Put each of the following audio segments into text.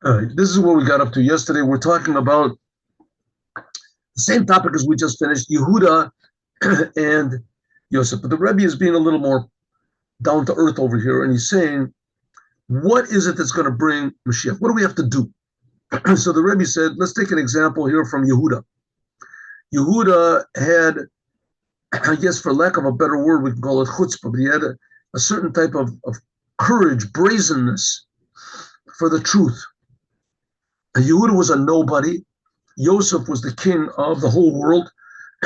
This is where we got up to yesterday. We're talking about the same topic as we just finished, Yehuda and Yosef. But the Rebbe is being a little more down to earth over here, and he's saying, what is it that's going to bring Mashiach? What do we have to do? So the Rebbe said, let's take an example here from Yehuda. Yehuda had, I guess for lack of a better word, we can call it chutzpah, but he had a certain type of courage, brazenness for the truth. Yehuda was a nobody. Yosef was the king of the whole world.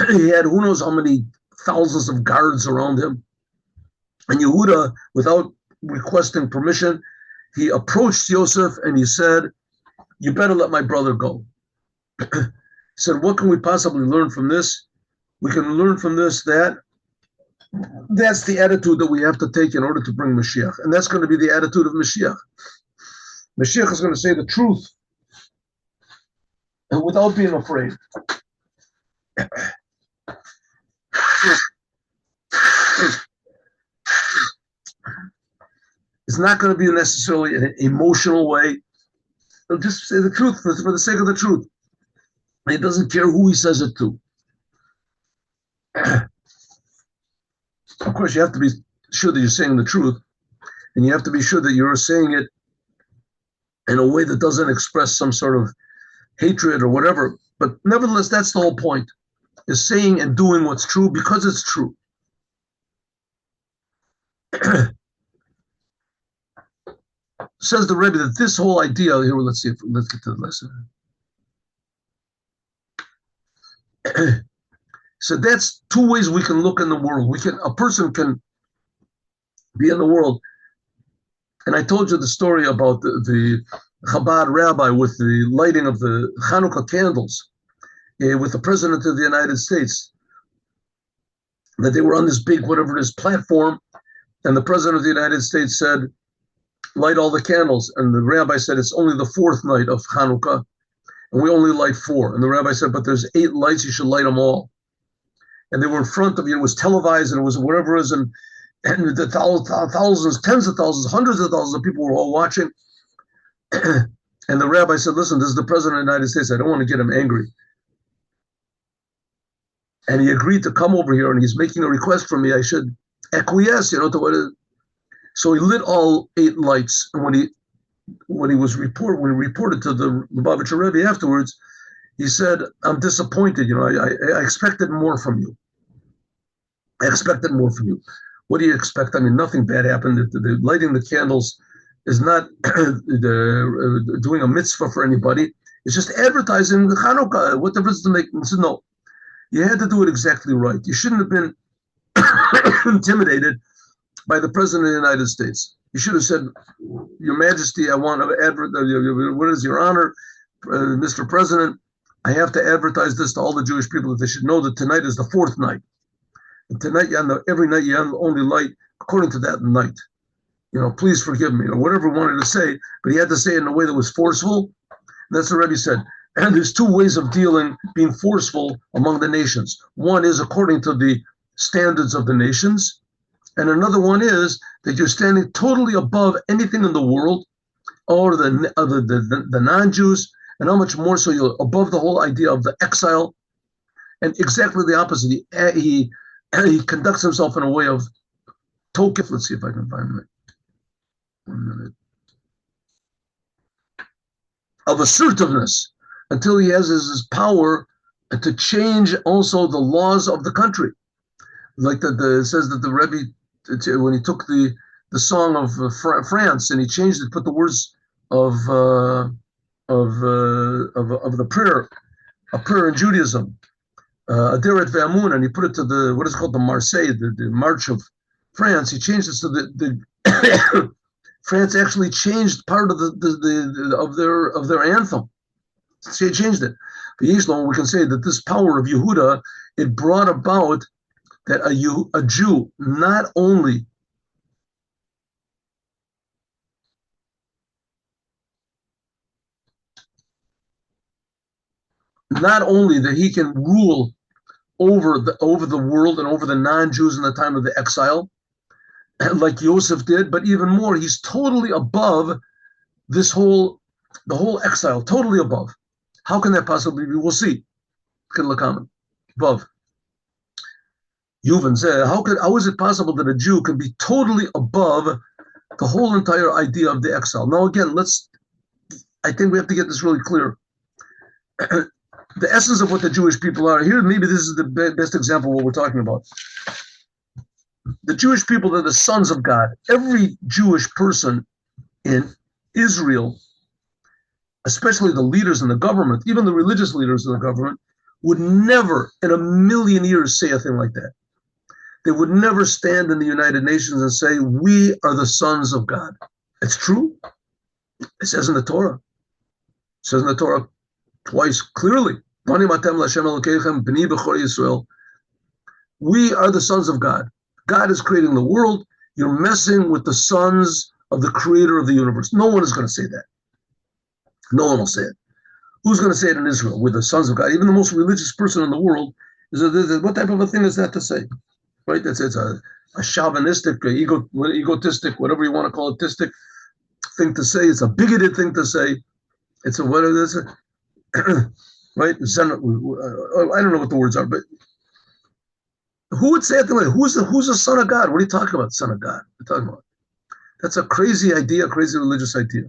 He had who knows how many thousands of guards around him. And Yehuda, without requesting permission, he approached Yosef and he said, you better let my brother go. He said, what can we possibly learn from this? We can learn from this that's the attitude that we have to take in order to bring Mashiach. And that's going to be the attitude of Mashiach. Mashiach is going to say the truth and without being afraid. It's not going to be necessarily an emotional way. He'll just say the truth for the sake of the truth. He doesn't care who he says it to. Of course, you have to be sure that you're saying the truth, and you have to be sure that you're saying it in a way that doesn't express some sort of hatred or whatever. But nevertheless, that's the whole point, is saying and doing what's true because it's true. Says the Rebbe that this whole idea here, let's get to the lesson. So that's two ways we can look in the world. A person can be in the world. And I told you the story about the Chabad rabbi with the lighting of the Hanukkah candles with the President of the United States. That they were on this big, whatever it is, platform. And the President of the United States said, light all the candles. And the rabbi said, it's only the fourth night of Hanukkah, and we only light 4. And the rabbi said, but there's 8 lights, you should light them all. And they were in front of you, it was televised, and it was whatever it is, and the thousands, tens of thousands, hundreds of thousands of people were all watching. And the rabbi said, listen, this is the President of the United States, I don't want to get him angry. And he agreed to come over here, and he's making a request from me, I should acquiesce, to what it is. So he lit all 8 lights, and when he reported to the Lubavitcher Rebbe afterwards, he said, I'm disappointed, I expected more from you. I expected more from you. What do you expect? I mean, nothing bad happened. The lighting the candles is not doing a mitzvah for anybody. It's just advertising the Hanukkah. What difference does it make? He said, no, you had to do it exactly right. You shouldn't have been intimidated by the President of the United States. You should have said, Your Majesty, I want to advertise, what is your honor, Mr. President? I have to advertise this to all the Jewish people that they should know that tonight is the 4th night. And tonight, every night you only light according to that night. Please forgive me, or whatever he wanted to say, but he had to say it in a way that was forceful. And that's what Rebbe said. And there's 2 ways of being forceful among the nations. One is according to the standards of the nations, and another one is that you're standing totally above anything in the world, or the non-Jews, and how much more so you're above the whole idea of the exile. And exactly the opposite. He conducts himself in a way of tokif. Let's see if I can find it. 1 minute. Of assertiveness, until he has his power to change also the laws of the country. Like it says that the Rebbe, when he took the song of France and he changed it, put the words of the prayer, a prayer in Judaism, Aderet Ve'amun, and he put it to what is called the Marseille, the March of France. He changed it so that France actually changed part of their anthem. She changed it. But Yishlon, we can say that this power of Yehuda, it brought about that a Jew not only that he can rule over the world and over the non-Jews in the time of the exile, like Yosef did, but even more, he's totally above this whole The whole exile, totally above. How can that possibly be? We'll see. Above. Yuvan said, how is it possible that a Jew can be totally above the whole entire idea of the exile? Now, again, I think we have to get this really clear. The essence of what the Jewish people are here, maybe this is the best example of what we're talking about. The Jewish people are the sons of God. Every Jewish person in Israel, especially the leaders in the government, even the religious leaders in the government, would never in a million years say a thing like that. They would never stand in the United Nations and say, we are the sons of God. It's true. It says in the Torah. It says in the Torah twice clearly. We are the sons of God. God is creating the world. You're messing with the sons of the creator of the universe. No one is going to say that. No one will say it. Who's going to say it in Israel? We're the sons of God. Even the most religious person in the world what type of a thing is that to say? Right? It's a chauvinistic, egotistic, whatever you want to call it, tistic thing to say. It's a bigoted thing to say. It's a what it is. Right? I don't know what the words are, but who would say it like who's the son of God? What are you talking about, son of God? What are you talking about? That's a crazy idea, crazy religious idea.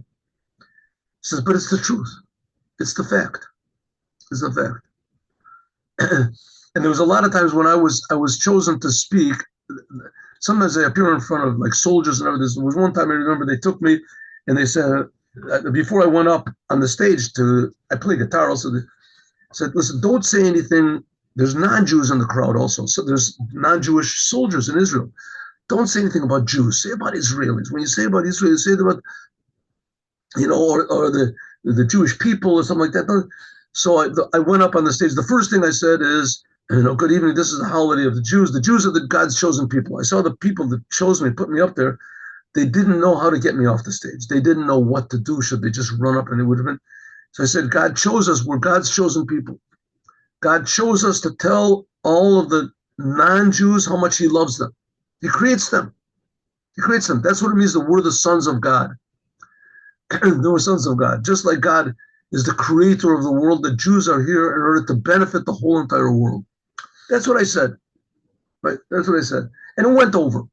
He says, but it's the truth. It's the fact. It's the fact. And there was a lot of times when I was chosen to speak. Sometimes I appear in front of like soldiers and everything. There was one time I remember they took me and they said, before I went up on the stage I play guitar also, they said, listen, don't say anything. There's non-Jews in the crowd also. So there's non-Jewish soldiers in Israel. Don't say anything about Jews. Say about Israelis. When you say about Israel, say about, or the Jewish people or something like that. So I went up on the stage. The first thing I said is, good evening. This is the holiday of the Jews. The Jews are the God's chosen people. I saw the people that chose me, put me up there. They didn't know how to get me off the stage. They didn't know what to do. Should they just run up and it would have been. So I said, God chose us. We're God's chosen people. God chose us to tell all of the non-Jews how much he loves them. He creates them. He creates them. That's what it means that we're the sons of God. We're sons of God. Just like God is the creator of the world, the Jews are here in order to benefit the whole entire world. That's what I said. Right? That's what I said. And it went over.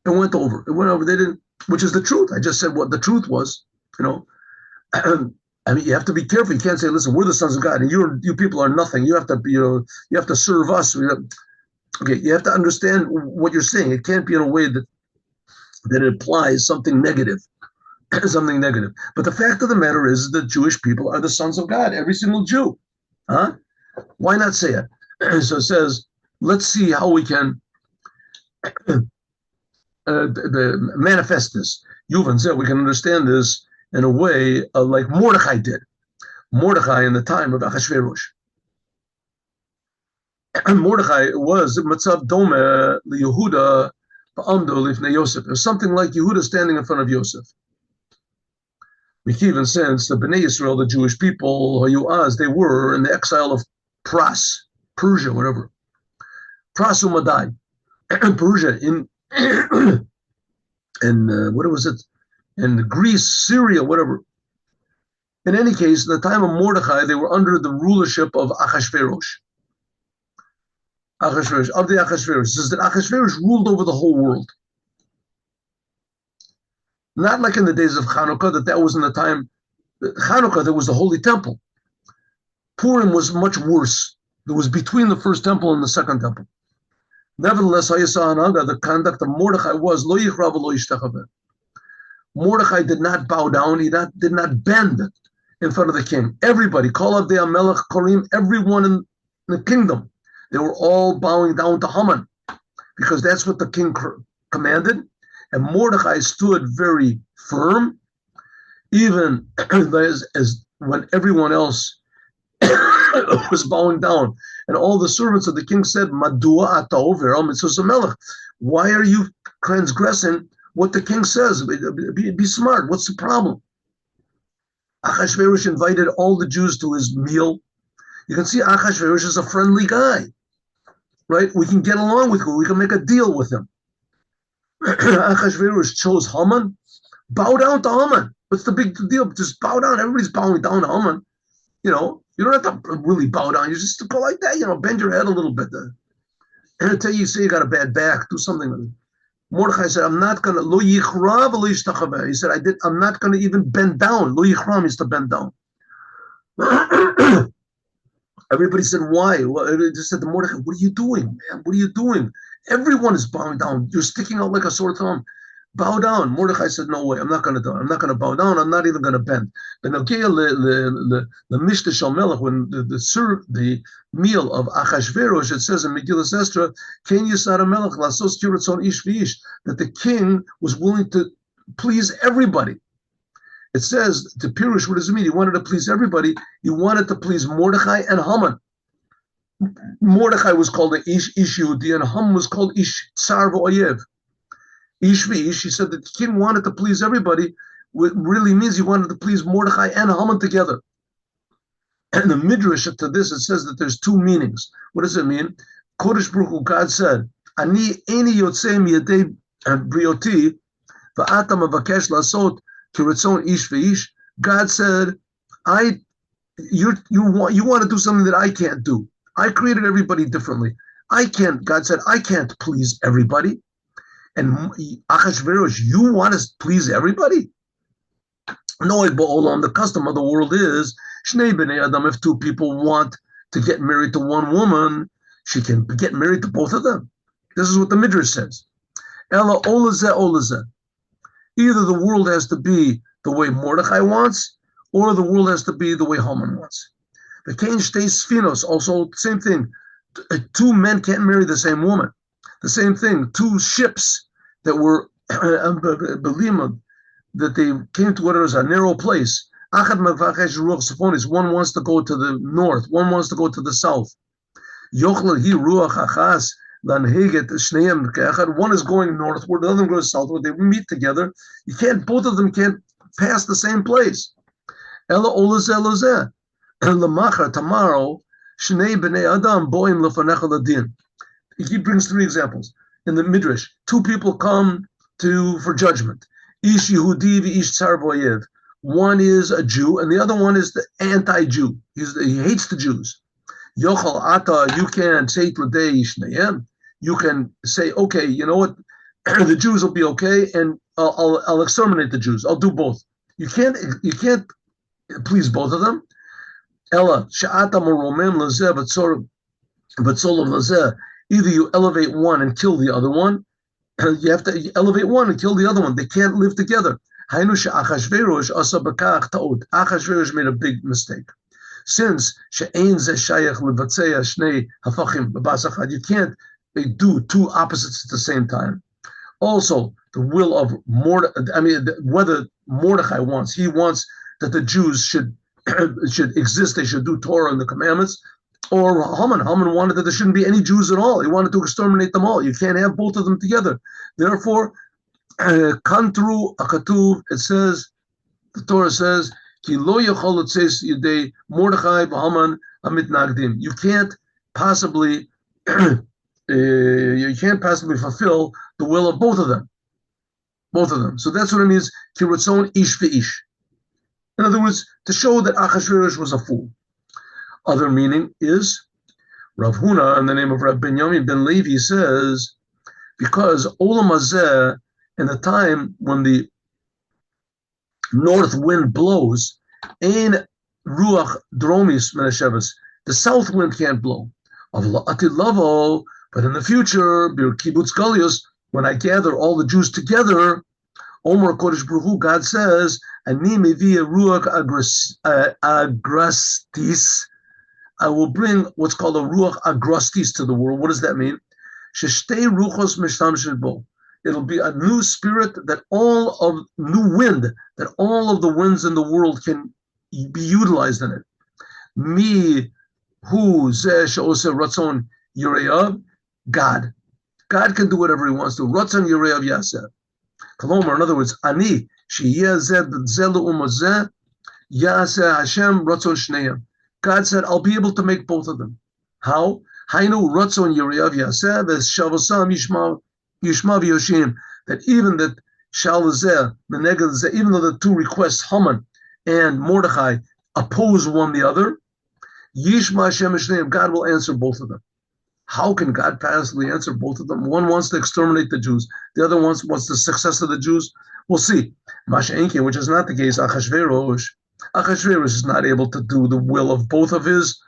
It went over. They didn't, which is the truth. I just said what the truth was, I mean, you have to be careful. You can't say, listen, we're the sons of God and you people are nothing. You have to be, you have to serve us. Okay, you have to understand what you're saying. It can't be in a way that it implies something negative. Something negative. But the fact of the matter is that Jewish people are the sons of God. Every single Jew. Huh? Why not say it? So it says, let's see how we can manifest this. Yuvan said we can understand this in a way like Mordechai did. Mordechai in the time of Achashverosh. And Mordechai was Matzav Dome Yehuda Ba'amdo Lifnei Yosef. It was something like Yehuda standing in front of Yosef. Even since the Bnei Israel, the Jewish people, they were in the exile of Persia, whatever. Pras Umadai, Persia, in what was it? In Greece, Syria, whatever. In any case, in the time of Mordechai, they were under the rulership of Achashverosh. It says that Achashverosh ruled over the whole world. Not like in the days of Hanukkah, that was in the time. Hanukkah, there was the Holy Temple. Purim was much worse. It was between the first temple and the second temple. Nevertheless, the conduct of Mordechai was lo yichra v'lo yishtachaveh. Mordechai did not bow down. He did not bend in front of the king. Everybody, Kol Avdei HaMelech Korim, everyone in the kingdom, they were all bowing down to Haman because that's what the king commanded. And Mordechai stood very firm, even as when everyone else was bowing down. And all the servants of the king said, Madua ata over al mitzvos hamelech. Why are you transgressing what the king says? Be smart. What's the problem? Achashverosh invited all the Jews to his meal. You can see Achashverosh is a friendly guy, right? We can get along with him. We can make a deal with him. Achashverosh chose Haman. Bow down to Haman. What's the big deal? Just bow down. Everybody's bowing down to Haman. You don't have to really bow down. You just go like that, bend your head a little bit. And until you say you got a bad back, do something with it. Mordechai said, I'm not going to, lo yichra v'lo yishtachaveh. He said, I'm not going to even bend down. Lo yichra means to bend down. Everybody said, why? Well, they just said to Mordechai, what are you doing, man? What are you doing? Everyone is bowing down. You're sticking out like a sore thumb. Bow down. Mordechai said, no way, I'm not going to do it. I'm not going to bow down. I'm not even going to bend. But the Mishnah Shal Melech, when the meal of Achashverosh, it says in Megillas Esther, Ken Yisar Melech Lasos Kiratzon Ish V'ish, that the king was willing to please everybody. It says, to Pirush, what does it mean? He wanted to please everybody. He wanted to please Mordechai and Haman. Mordechai was called an Ish Yehudi, and Haman was called Ish Tsar V'Oyev. Ish V'ish, he said that the king wanted to please everybody, what really means he wanted to please Mordechai and Haman together. And the Midrash to this, it says that there's two meanings. What does it mean? Kodesh Baruch Hu, God said, Ani eni yotzei miyadei brioti, va'ata mavakesh lasot kiratzon ish v'ish. God said, you want to do something that I can't do. I created everybody differently. God said, I can't please everybody. And Achashverosh, you want to please everybody? No, the custom of the world is, Shnei b'nei Adam, if two people want to get married to one woman, she can get married to both of them. This is what the Midrash says. Ela olazeh olazeh. Either the world has to be the way Mordechai wants, or the world has to be the way Haman wants. The Kain shtei sfinos, also same thing. Two men can't marry the same woman. The same thing, two ships that were that they came to what was a narrow place. One wants to go to the north, one wants to go to the south. One is going northward, the other one goes southward. They meet together. Both of them can't pass the same place. Tomorrow, he brings three examples in the Midrash. Two people come for judgment. Ish Yehudi v'ish Tsar V'Oyev. One is a Jew, and the other one is the anti-Jew. He hates the Jews. Yochal Ata, you can say L'dei Shneihem. You can say, okay, you know what? The Jews will be okay, and I'll exterminate the Jews. I'll do both. You can't please both of them. Ella she'ata maromem lazeh v'tzolov lazeh. Either you elevate one and kill the other one. You have to elevate one and kill the other one. They can't live together. Achashverosh made a big mistake. Since you can't do two opposites at the same time. Also, the will of whether Mordechai wants that the Jews should exist, they should do Torah and the commandments, or Haman wanted that there shouldn't be any Jews at all. He wanted to exterminate them all. You can't have both of them together. Therefore, Kantru Akatuv, it says, the Torah says, Ki lo yachol says Yidei Mordechai v'Haman amitnagdim. You can't possibly fulfill the will of both of them. Both of them. So that's what it means, Ki ratzon ish v'ish. In other words, to show that Achashverosh was a fool. Other meaning is, Rav Huna, in the name of Rav Binyamin ben Levi, says, because Olam Hazeh, in the time when the north wind blows, Ein Ruach Dromis Menasheves, the south wind can't blow. But in the future, Bir Kibbutz Galios, when I gather all the Jews together, Omer Kodesh Baruch Hu, God says, Ani Mevia Ruach Agrastis, I will bring what's called a Ruach Agrastis to the world. What does that mean? Sheshtei Ruchos Mishtamshin Bo. It'll be a new spirit new wind, that all of the winds in the world can be utilized in it. Mi hu zeh she'oseh ratzon yireyav, God. God can do whatever he wants to. Ratzon yireyav yaseh. Kolomar, in other words, ani sheyeh zeh le'umo zeh yaseh Hashem ratzon shneim. God said, I'll be able to make both of them. How? Hainu ratzon yireyav yaseh v'shavosam yishma v'yoshim. That even that even though the two requests, Haman and Mordechai, oppose one the other, Yishma Hashem Shneim, God will answer both of them. How can God passively answer both of them? One wants to exterminate the Jews, the other wants the success of the Jews. We'll see. Masha'inkin, which is not the case, Achashverosh is not able to do the will of both of his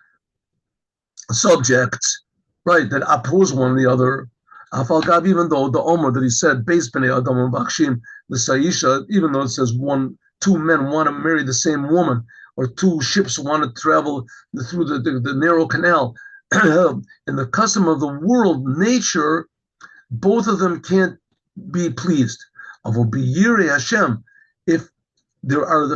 subjects, right, that oppose one the other. Afalgav, even though the Omer that he said, Beis Bnei Adam Bakshim, the Saisha, even though it says two men want to marry the same woman, or two ships want to travel through the narrow canal, in the custom of the world, nature, both of them can't be pleased. Avol biyirei Hashem, if there are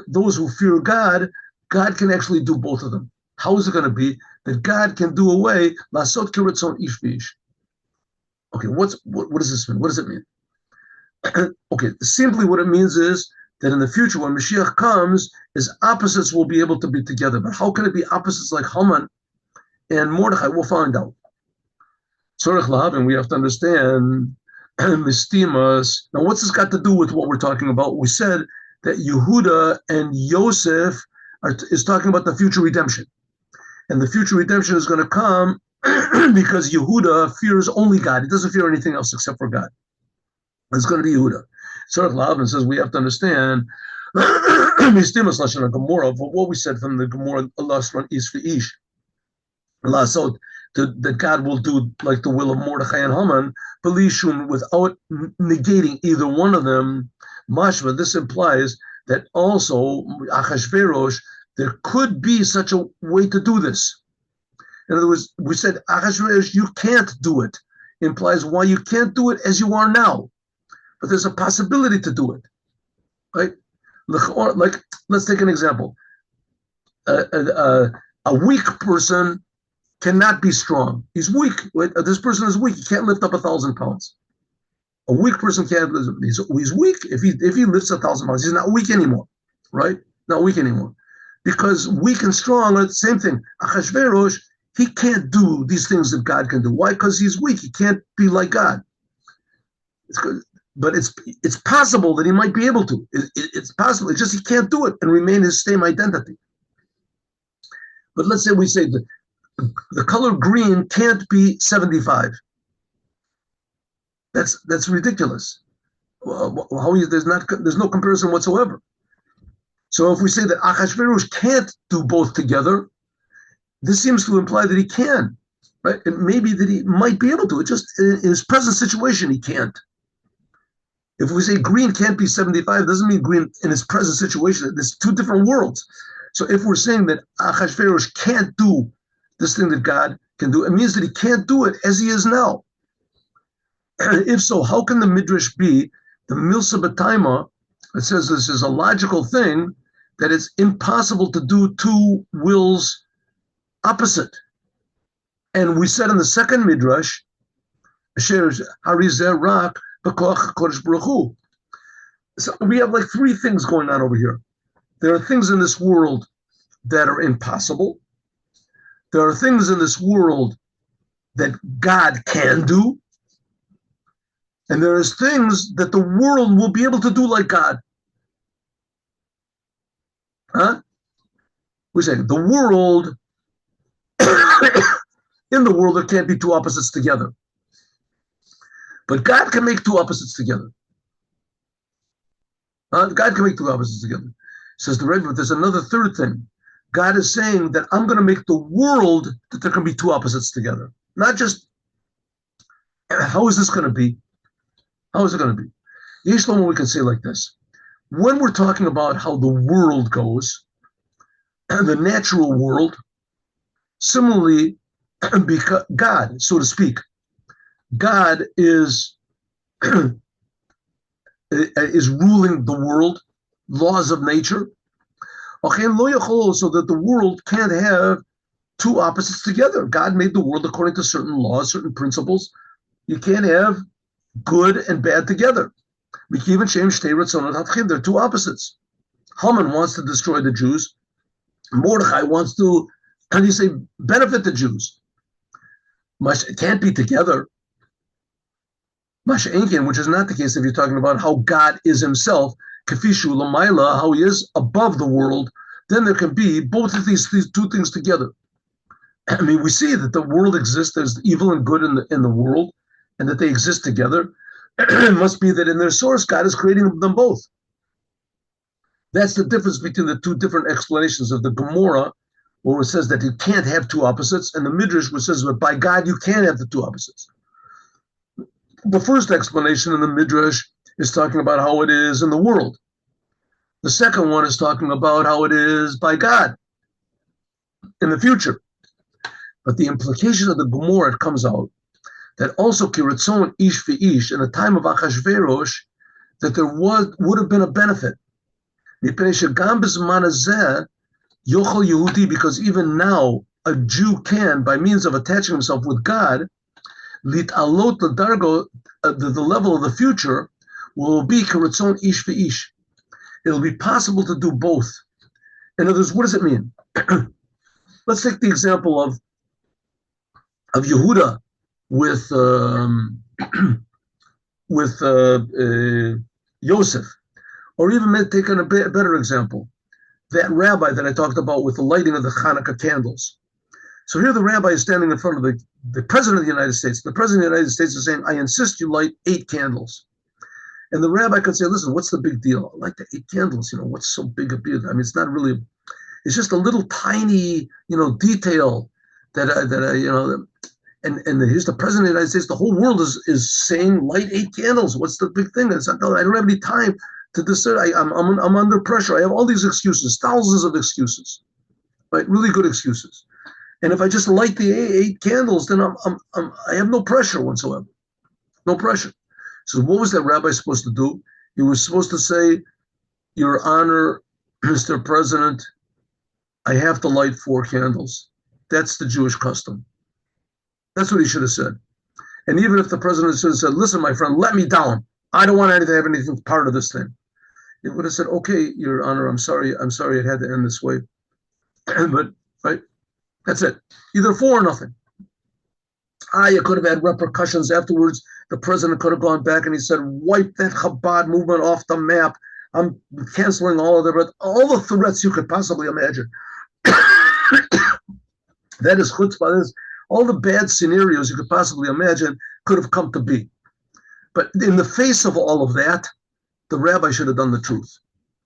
those who fear God, God can actually do both of them. How is it going to be that God can do away lasot kiratzon ish v'ish? Okay, what does this mean? What does it mean? Okay, simply what it means is that in the future, when Mashiach comes, his opposites will be able to be together. But how can it be opposites like Haman and Mordechai? We'll find out. Tzorech lahavin, we have to understand mistimas. Now, what's this got to do with what we're talking about? We said that Yehuda and Yosef is talking about the future redemption. And the future redemption is going to come because Yehuda fears only God. He doesn't fear anything else except for God. It's going to be Yehuda. Tzorech lahavin says we have to understand mistimas lashon Gemara, what we said from the Gemara lashon ish v'ish. Lasot, that God will do like the will of Mordechai and Haman, Belishun, without negating either one of them. Mashma, this implies that also Achashverosh, there could be such a way to do this. In other words, we said Achashverosh, you can't do it. Implies why you can't do it as you are now, but there's a possibility to do it, right? Like, let's take an example. A weak person cannot be strong. He's weak. This person is weak. He can't lift up 1,000 pounds. A weak person can't. He's weak. If he lifts 1,000 pounds, he's not weak anymore, right? Not weak anymore, because weak and strong are the same thing. Achashverosh, he can't do these things that God can do. Why? Because he's weak. He can't be like God. But it's possible that he might be able to. It's possible. It's just he can't do it and remain his same identity. But let's say we say that the color green can't be 75. That's ridiculous. There's no comparison whatsoever. So if we say that Achashverosh can't do both together, this seems to imply that he can, right? And maybe that he might be able to. It just in his present situation he can't. If we say green can't be 75, it doesn't mean green in his present situation. There's two different worlds. So if we're saying that Achashverosh can't do this thing that God can do, it means that he can't do it as he is now. If so, how can the Midrash be the Milsa B'Taima? It says this is a logical thing, that it's impossible to do two wills opposite. And we said in the second Midrash, so we have like three things going on over here. There are things in this world that are impossible. There are things in this world that God can do. And there is things that the world will be able to do like God. Huh? We say the world, in the world, there can't be two opposites together. But God can make two opposites together. God can make two opposites together. Says the Rebbe, but there's another third thing. God is saying that I'm going to make the world that there can be two opposites together. Not just, how is this going to be? How is it going to be? Yeshlomo, we can say like this. When we're talking about how the world goes, the natural world, similarly, because God, so to speak, God is ruling the world, laws of nature, so that the world can't have two opposites together. God made the world according to certain laws, certain principles. You can't have good and bad together. They're two opposites. Haman wants to destroy the Jews. Mordechai wants to, how do you say, benefit the Jews. It can't be together. Masha Enkin, which is not the case if you're talking about how God is himself, Kafishu Lamaila, how he is above the world, then there can be both of these two things together. I mean, we see that the world exists, there's evil and good in the world, and that they exist together. It must be that in their source, God is creating them both. That's the difference between the two different explanations of the Gemara, where it says that you can't have two opposites, and the Midrash, which says that by God you can have the two opposites. The first explanation in the Midrash is talking about how it is in the world. The second one is talking about how it is by God in the future. But the implication of the Gemara, it comes out that also kiratzon ish v'ish in the time of Achashverosh, that there would have been a benefit. Because even now a Jew can, by means of attaching himself with God, litalot l'dargo, the level of the future will be kiratzon ish v'ish. It'll be possible to do both. In other words, what does it mean? Let's take the example of Yehuda with Yosef, or even taking a better example, that rabbi that I talked about with the lighting of the Hanukkah candles. So here the rabbi is standing in front of the president of the United States. The president of the United States is saying, I insist you light 8 candles. And the rabbi could say, listen, what's the big deal? I like the 8 candles, what's so big a deal? I mean, it's not really, it's just a little tiny, detail that and here's the president of the United States. The whole world is saying light 8 candles. What's the big thing? It's not, I don't have any time to decide. I'm under pressure. I have all these excuses, thousands of excuses, right? Really good excuses. And if I just light the 8 candles, then I have no pressure whatsoever. No pressure. So what was that rabbi supposed to do? He was supposed to say, Your Honor, Mr. President, I have to light 4 candles. That's the Jewish custom. That's what he should have said. And even if the president should have said, listen, my friend, let me down. I don't want to have anything part of this thing. He would have said, okay, Your Honor, I'm sorry it had to end this way. But, right, that's it. Either 4 or nothing. You could have had repercussions afterwards. The president could have gone back and he said, wipe that Chabad movement off the map. I'm canceling all of all the threats you could possibly imagine. That is chutzpah. All the bad scenarios you could possibly imagine could have come to be. But in the face of all of that, the rabbi should have done the truth.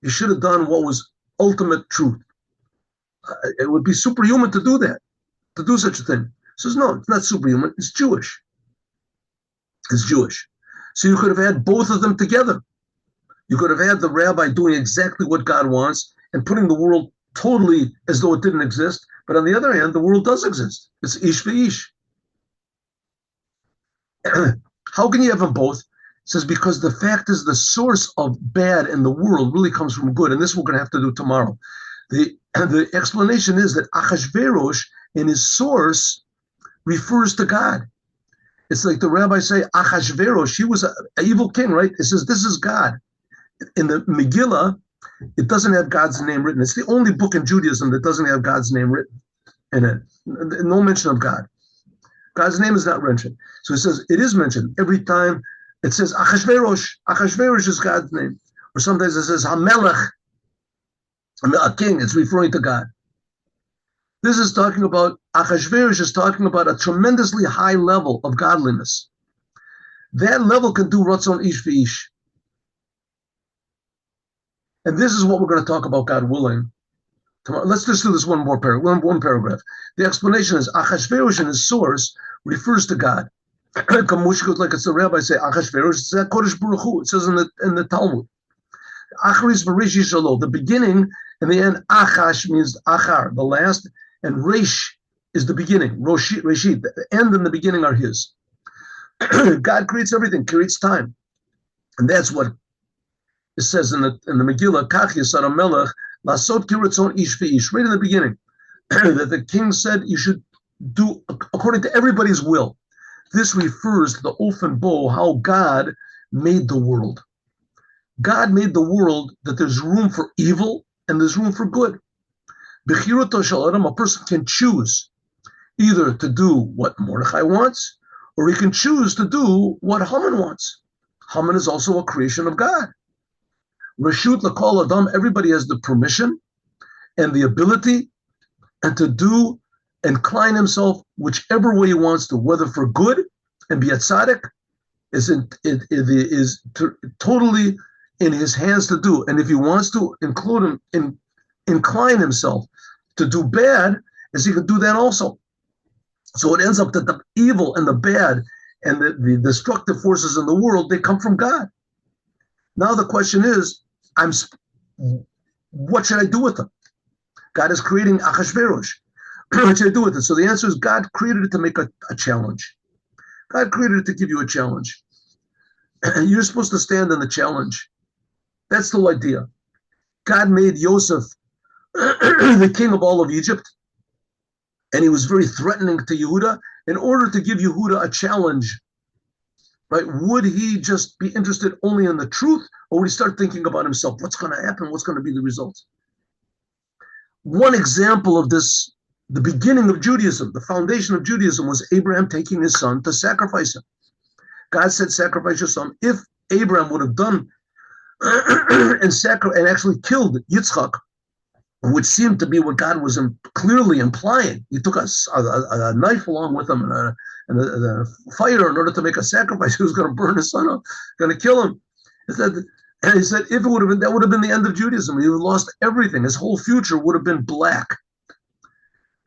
He should have done what was ultimate truth. It would be superhuman to do that, to do such a thing. He says, no, it's not superhuman. It's Jewish. It's Jewish. So you could have had both of them together. You could have had the rabbi doing exactly what God wants and putting the world totally as though it didn't exist. But on the other hand, the world does exist. It's ish v'ish. How can you have them both? It says, because the fact is the source of bad in the world really comes from good. And this we're going to have to do tomorrow. The explanation is that Achashverosh in his source refers to God. It's like the rabbis say, Achashverosh, he was an evil king, right? It says, this is God. In the Megillah, it doesn't have God's name written. It's the only book in Judaism that doesn't have God's name written in it. No mention of God. God's name is not mentioned. So it says it is mentioned every time. It says Achashverosh. Achashverosh is God's name. Or sometimes it says Hamelech, a king. It's referring to God. This is talking about, Achashverosh is talking about a tremendously high level of godliness. That level can do Ratzon Ish V'ish. And this is what we're going to talk about, God willing. Tomorrow. Let's just do this one paragraph. The explanation is Achashverosh in his source refers to God. Like it's the rabbi say, Achashverosh, it's that Kodesh Baruch Hu. It says in the Talmud. Acharis Barishi Shalo, the beginning and the end. Achash means Achar, the last, and Reish is the beginning. Reshit, the end and the beginning are his. God creates everything, creates time. And that's what it says in the Megillah, Kach Yasar HaMelech, Lasot Kiratzon Ish V'ish, right in the beginning, that the king said you should do according to everybody's will. This refers to the Ofen Bo, how God made the world. God made the world that there's room for evil and there's room for good. Bechiroto Shel Adam, a person can choose either to do what Mordechai wants or he can choose to do what Haman wants. Haman is also a creation of God. Reshut l'kol adam, everybody has the permission and the ability and to do, incline himself whichever way he wants to, whether for good and be a tzaddik, is totally in his hands to do. And if he wants to incline himself to do bad, as he can do that also. So it ends up that the evil and the bad and the destructive forces in the world, they come from God. Now the question is, what should I do with them? God is creating Achashverosh. What should I do with it? So the answer is God created it to make a challenge. God created it to give you a challenge. And you're supposed to stand in the challenge. That's the whole idea. God made Yosef the king of all of Egypt, and he was very threatening to Yehuda in order to give Yehuda a challenge. Right? Would he just be interested only in the truth, or would he start thinking about himself? What's going to happen? What's going to be the results? One example of this, the beginning of Judaism, the foundation of Judaism, was Abraham taking his son to sacrifice him. God said, sacrifice your son. If Abraham would have done and actually killed Yitzchak, which seemed to be what God was clearly implying. He took a knife along with him and a fire in order to make a sacrifice. He was going to burn his son up, going to kill him. He said, if it would have been, that would have been the end of Judaism. He would have lost everything. His whole future would have been black.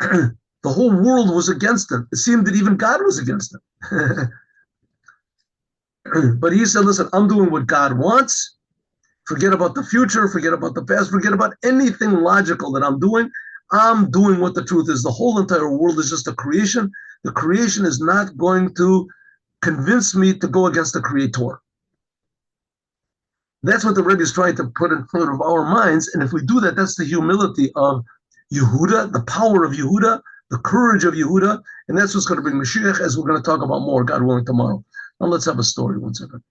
The whole world was against him. It seemed that even God was against him. But he said, listen, I'm doing what God wants. Forget about the future, forget about the past, forget about anything logical that I'm doing. I'm doing what the truth is. The whole entire world is just a creation. The creation is not going to convince me to go against the Creator. That's what the Rebbe is trying to put in front of our minds. And if we do that, that's the humility of Yehuda, the power of Yehuda, the courage of Yehuda. And that's what's going to bring Moshiach, as we're going to talk about more, God willing, tomorrow. Now let's have a story. 1 second.